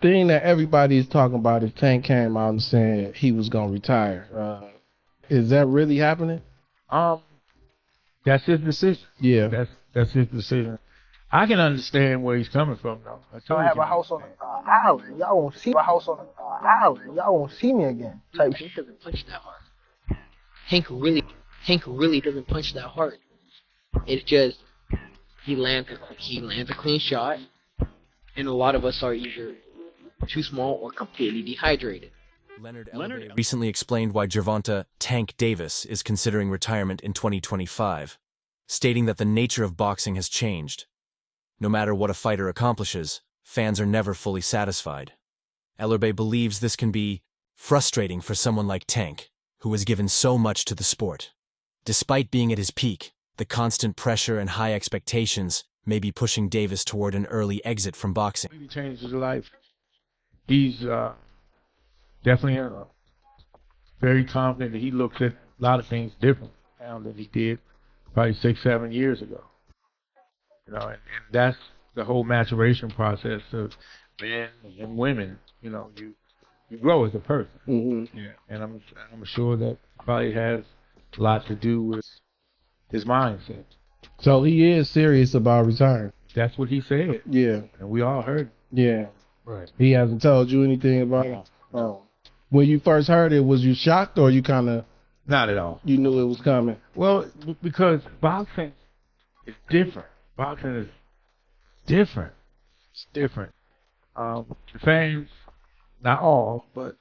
The thing that everybody is talking about is Tank came out and saying he was gonna retire. Is that really happening? Um, that's his decision. Yeah. That's his decision. I can understand where he's coming from, though. I have a house on an island. Y'all won't see my house on an island. Y'all won't see me again. Type shit. Hank doesn't punch that hard. Hank really doesn't punch that hard. It's just he lands a clean shot, and a lot of us are either too small or completely dehydrated. Leonard Ellerbe recently explained why Gervonta "Tank" Davis is considering retirement in 2025, stating that the nature of boxing has changed. No matter what a fighter accomplishes, fans are never fully satisfied. Ellerbe believes this can be frustrating for someone like Tank, who has given so much to the sport. Despite being at his peak, the constant pressure and high expectations may be pushing Davis toward an early exit from boxing. He changed his life. He's definitely very confident that he looks at a lot of things different now than he did probably 6-7 years ago. You know, and that's the whole maturation process of men and women. You know, you grow as a person. Mm-hmm. Yeah, and I'm sure that probably has a lot to do with his mindset. So he is serious about retiring. That's what he said. Yeah. And we all heard it. Yeah. Right. He hasn't told you anything about it? Oh. When you first heard it, was you shocked or you kind of... Not at all. You knew it was coming? Well, because boxing is different. Boxing is different. It's different. The fans, not all, but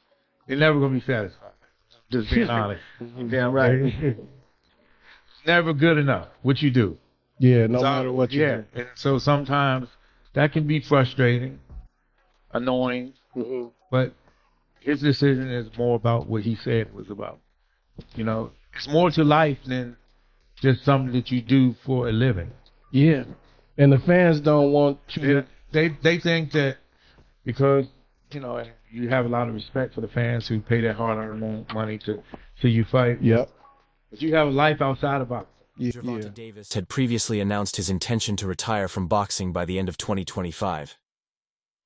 they're never going to be satisfied. Just being honest. Damn right. It's never good enough, what you do. Yeah, no matter what you do. And so sometimes that can be frustrating, annoying, but his decision is more about what he said it was about. You know, it's more to life than just something that you do for a living. Yeah. And the fans don't want you to... They think that because, you know, and you have a lot of respect for the fans who pay their hard-earned money to see you fight. Yep. But you have a life outside of boxing. Gervonta Davis had previously announced his intention to retire from boxing by the end of 2025.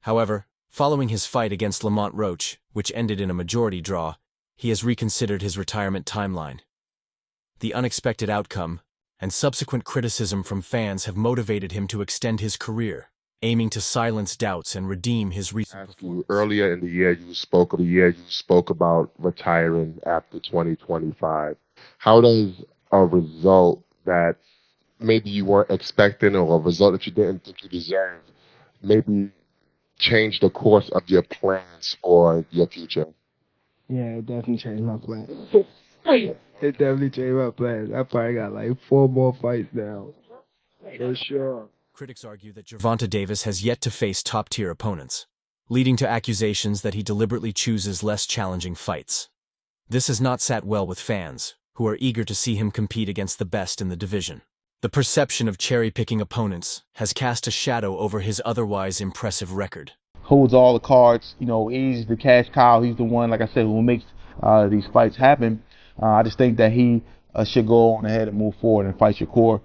However, following his fight against Lamont Roach, which ended in a majority draw, he has reconsidered his retirement timeline. The unexpected outcome and subsequent criticism from fans have motivated him to extend his career, aiming to silence doubts and redeem his recent performance. Earlier in the year, you spoke about retiring after 2025. How does a result that maybe you weren't expecting or a result that you didn't think you deserved maybe change the course of your plans for your future? Yeah, it definitely changed my plans. It definitely changed my plans. I probably got like 4 more fights now. For sure. Critics argue that Gervonta Davis has yet to face top-tier opponents, leading to accusations that he deliberately chooses less challenging fights. This has not sat well with fans, who are eager to see him compete against the best in the division. The perception of cherry-picking opponents has cast a shadow over his otherwise impressive record. Holds all the cards, you know, he's the cash cow, he's the one, like I said, who makes these fights happen. I just think that he should go on ahead and move forward and fight Shakur,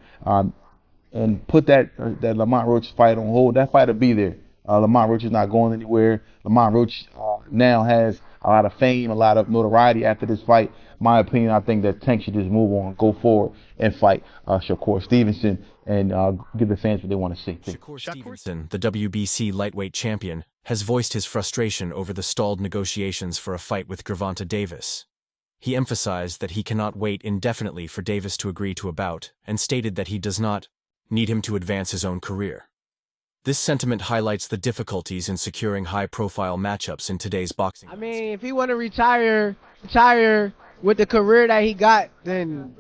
and put that Lamont Roach fight on hold. That fight will be there. Lamont Roach is not going anywhere. Lamont Roach now has a lot of fame, a lot of notoriety after this fight. My opinion, I think that Tank should just move on, go forward, and fight Shakur Stevenson and give the fans what they want to see. Shakur Stevenson, the WBC lightweight champion, has voiced his frustration over the stalled negotiations for a fight with Gervonta Davis. He emphasized that he cannot wait indefinitely for Davis to agree to a bout, and stated that he does not need him to advance his own career. This sentiment highlights the difficulties in securing high-profile matchups in today's boxing. I mean, if he want to retire with the career that he got, then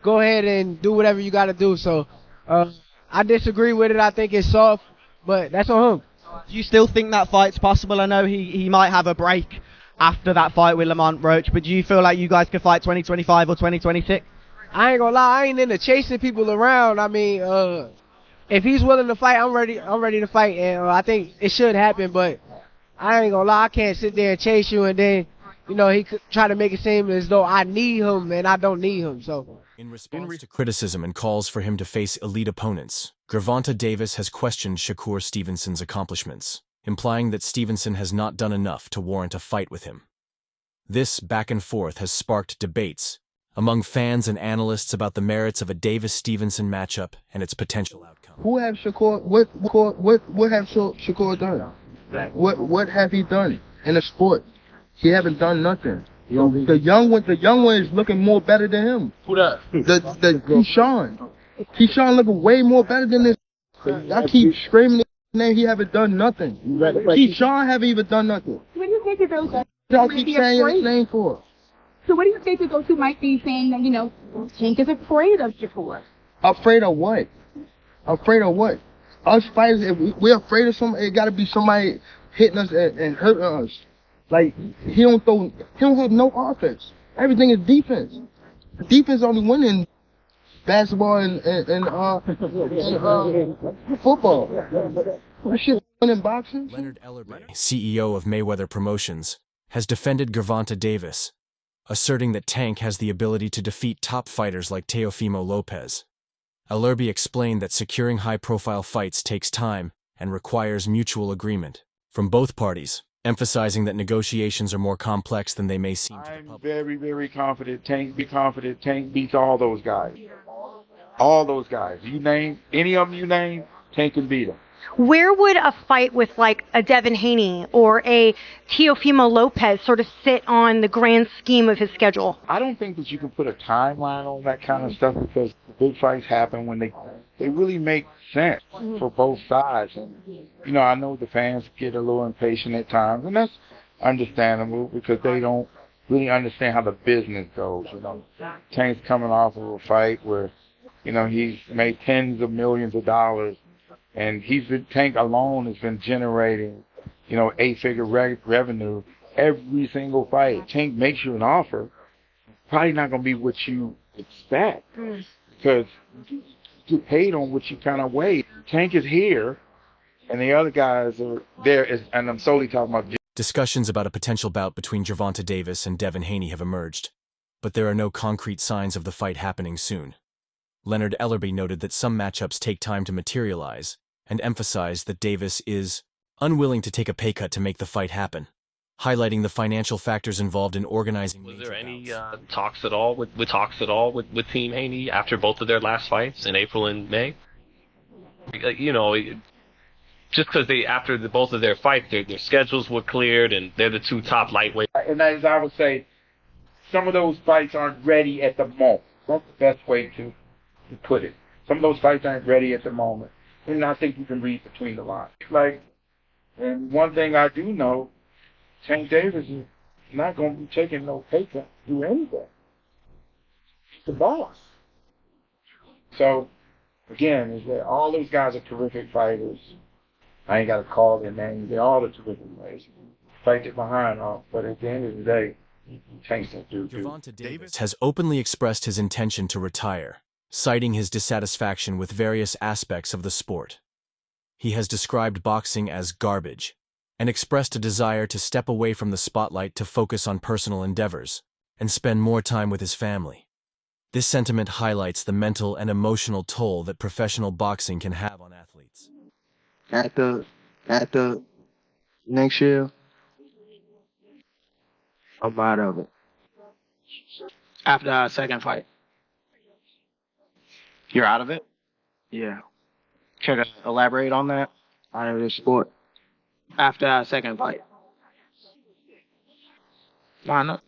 go ahead and do whatever you got to do. So I disagree with it. I think it's soft, but that's on him. Do you still think that fight's possible? I know he might have a break after that fight with Lamont Roach, but do you feel like you guys could fight 2025 or 2026? I ain't gonna lie, I ain't into chasing people around. I mean, if he's willing to fight, I'm ready to fight, and I think it should happen, but I ain't gonna lie, I can't sit there and chase you and then, you know, he could try to make it seem as though I need him and I don't need him. So in response to criticism and calls for him to face elite opponents, Gervonta Davis has questioned Shakur Stevenson's accomplishments. implying that Stevenson has not done enough to warrant a fight with him. This back and forth has sparked debates among fans and analysts about the merits of a Davis-Stevenson matchup and its potential outcome. Who have Shakur? What have Shakur done? What have he done in the sport? He haven't done nothing. The young one is looking more better than him. Who that? The Keyshawn. Keyshawn looking way more better than this. I keep screaming his name. He haven't done nothing. Keyshawn haven't even done nothing. What do you think of those? Y'all keep saying his name for? So what do you think of those who might be saying that, you know, Tank is afraid of Shakur? Afraid of what? Afraid of what? Us fighters, if we're afraid of somebody, it got to be somebody hitting us and hurting us. Like, he don't have no offense. Everything is defense. Defense only winning basketball and football. That shit winning boxing. Leonard Ellerbe, CEO of Mayweather Promotions, has defended Gervonta Davis, asserting that Tank has the ability to defeat top fighters like Teofimo Lopez. Ellerbe explained that securing high-profile fights takes time and requires mutual agreement from both parties, emphasizing that negotiations are more complex than they may seem to the I'm public. very, very confident. Be confident. Tank beats all those guys. All those guys. You name any of them you name, Tank can beat them. Where would a fight with like a Devin Haney or a Teofimo Lopez sort of sit on the grand scheme of his schedule? I don't think that you can put a timeline on that kind of stuff because the big fights happen when they really make sense for both sides. And, you know, I know the fans get a little impatient at times, and that's understandable because they don't really understand how the business goes. You know, Tank's coming off of a fight where, you know, he's made tens of millions of dollars. And Tank alone has been generating, you know, 8-figure revenue every single fight. Tank makes you an offer, probably not going to be what you expect because you get paid on what you kind of weigh. Tank is here, and the other guys are there, and I'm solely talking about. Discussions about a potential bout between Gervonta Davis and Devin Haney have emerged, but there are no concrete signs of the fight happening soon. Leonard Ellerbe noted that some matchups take time to materialize, and emphasized that Davis is unwilling to take a pay cut to make the fight happen, highlighting the financial factors involved in organizing. Was there any talks at all with Team Haney after both of their last fights in April and May? You know, just because after both of their fights, their schedules were cleared and they're the two top lightweights. And as I would say, some of those fights aren't ready at the moment. That's the best way to put it. Some of those fights aren't ready at the moment. And I think you can read between the lines. Like, and one thing I do know, Tank Davis is not going to be taking no pay cut to do anything. He's the boss. So, again, is that all those guys are terrific fighters. I ain't got to call their names. They're all the terrific fighters. Fight it behind off, but at the end of the day, Tank's going to do. Gervonta Davis has openly expressed his intention to retire, citing his dissatisfaction with various aspects of the sport. He has described boxing as garbage and expressed a desire to step away from the spotlight to focus on personal endeavors and spend more time with his family. This sentiment highlights the mental and emotional toll that professional boxing can have on athletes. At the next year, I'm out of it. After our second fight. You're out of it? Yeah, Care to elaborate on that? out of the sport. After our second fight. Why not?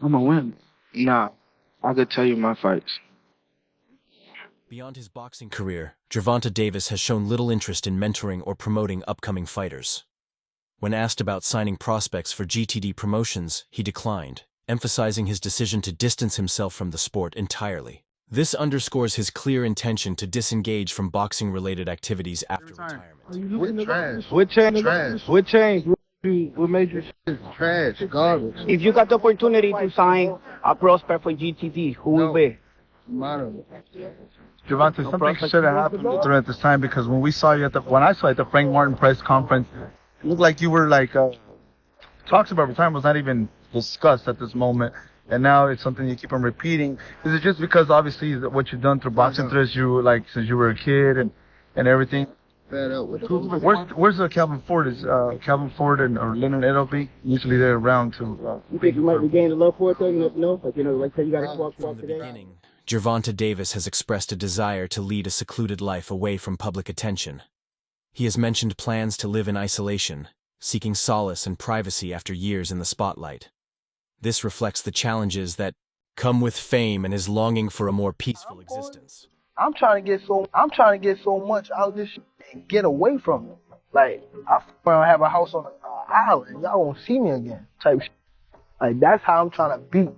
I'm gonna win. Nah, I could tell you my fights. Beyond his boxing career, Gervonta Davis has shown little interest in mentoring or promoting upcoming fighters. When asked about signing prospects for GTD Promotions, he declined, emphasizing his decision to distance himself from the sport entirely. This underscores his clear intention to disengage from boxing-related activities after retirement. What trash? What changed? Trash. What changed? What made you? Trash. Garbage. If you got the opportunity to sign a prospect for GTD, who will be? I'm out of it. Gervonta, something should have happened during this time because when I saw you at the Frank Martin press conference, it looked like you were like talks about retirement was not even discussed at this moment, and now it's something you keep on repeating. Is it just because obviously what you've done through boxing since you were a kid and everything? fed up with it. Where's Calvin Ford? Is Calvin Ford or Leonard Ellerbe? Usually they're around to. You think you might regain the love for it though? You never know. Like like say you got to walk today. Beginning, Gervonta Davis has expressed a desire to lead a secluded life away from public attention. He has mentioned plans to live in isolation, seeking solace and privacy after years in the spotlight. This reflects the challenges that come with fame and his longing for a more peaceful existence. I'm trying to get so much out of this shit and get away from it. Like, I have a house on an island. Y'all won't see me again. Type shit. Like, that's how I'm trying to beat.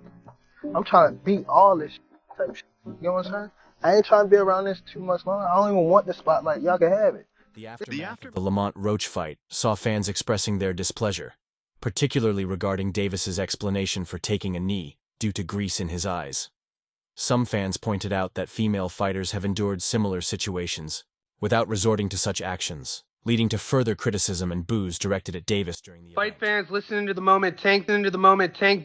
I'm trying to beat all this shit. Type shit. You know what I'm saying? I ain't trying to be around this too much longer. I don't even want the spotlight. Y'all can have it. The aftermath of the Lamont Roach fight saw fans expressing their displeasure, particularly regarding Davis's explanation for taking a knee due to grease in his eyes. Some fans pointed out that female fighters have endured similar situations without resorting to such actions, leading to further criticism and boos directed at Davis during the Fight fans, listen to the moment. Tank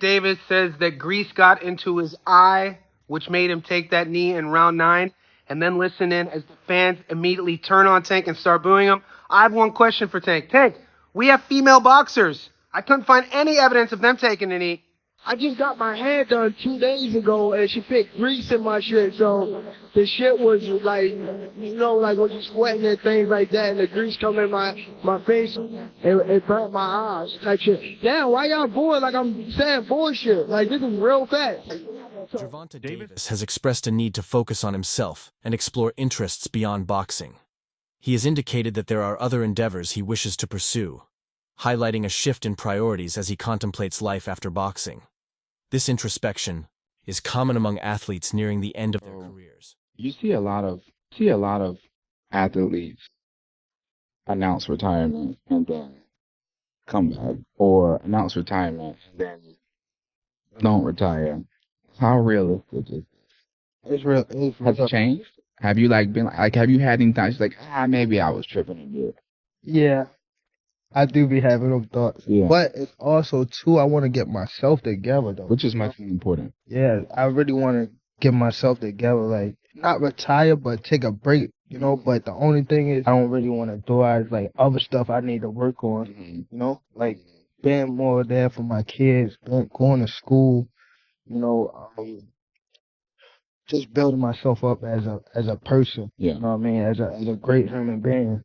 Davis says that grease got into his eye, which made him take that knee in round 9. And then listen in as the fans immediately turn on Tank and start booing him. I have one question for Tank. Tank, we have female boxers. I couldn't find any evidence of them taking a knee. I just got my hair done 2 days ago, and she picked grease in my shit, so the shit was like, like when you sweating and things like that, and the grease come in my face, it burnt my eyes, type shit. Damn, why y'all bored like I'm saying bullshit? Like, this is real fast. Gervonta Davis has expressed a need to focus on himself and explore interests beyond boxing. He has indicated that there are other endeavors he wishes to pursue, highlighting a shift in priorities as he contemplates life after boxing. This introspection is common among athletes nearing the end of their careers. You see a lot of athletes announce retirement and then come back, or announce retirement and then don't retire. How realistic is it? It's real. Has it changed? Have you been have you had any times like maybe I was tripping a bit? Yeah, I do be having those thoughts. Yeah. But it's also too, I want to get myself together though. Which is much more important. Yeah, I really want to get myself together, like not retire, but take a break, But the only thing is, I don't really want to do it. Like other stuff I need to work on, like being more there for my kids, going to school, just building myself up as a person. Yeah. You know what I mean? As a great human being.